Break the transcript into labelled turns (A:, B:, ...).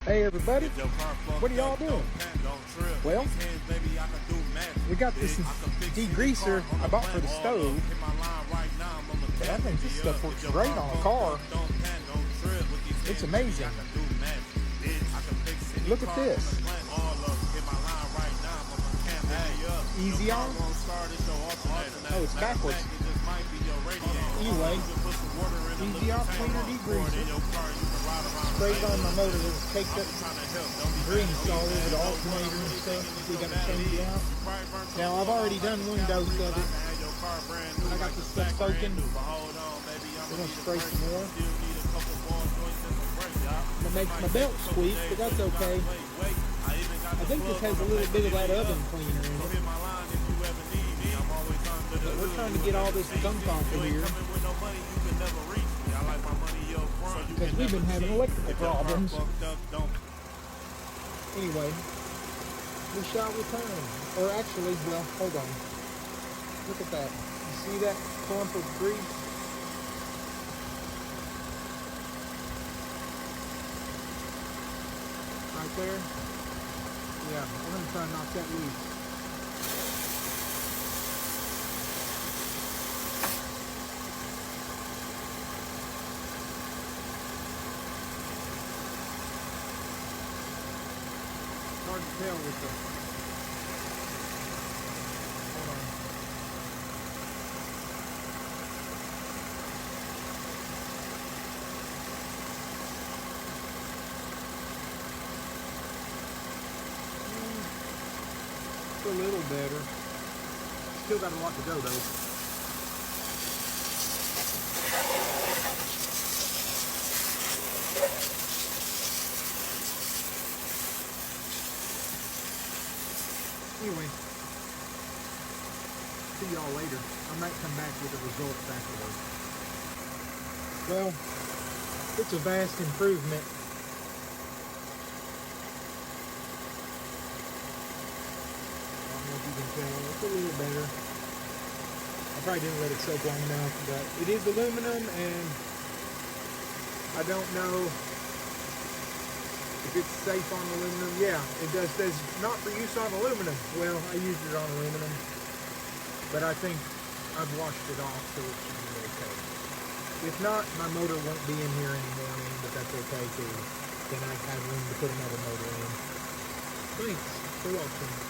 A: Hey everybody, what are y'all doing? Well, we got this degreaser I bought for the stove, but I think this stuff works great on a car. It's amazing. Look at this. Easy on. Oh, it's backwards. Anyway, easy off cleaner degreaser. Sprayed on my motor. There's caked up grease all over the alternator and stuff. We got to change it out. Now I've already done one dose of it. I got this stuff soaking. We're going to spray some more. It makes my belt squeak, but that's okay. I think this has a little bit of that oven cleaner in it. But we're trying to get all this gunk off of here, because we've been having electrical problems. Anyway, we shall return. Or actually, well, hold on. Look at that. You see that clump of grease? Right there? Yeah, we're going to try and knock that loose. Hard to tell with the, hold on. It's a little better. Still got a lot to go though. Anyway, see y'all later. I might come back with the results afterwards. Well, it's a vast improvement. I don't know if you can tell. It's a little better. I probably didn't let it soak long enough, but it is aluminum, and I don't know if it's safe on aluminum. Yeah, it does says not for use on aluminum. Well, I used it on aluminum, but I think I've washed it off, so it should be okay. If not, my motor won't be in here anymore, but that's okay too. Then I have room to put another motor in. Thanks for watching.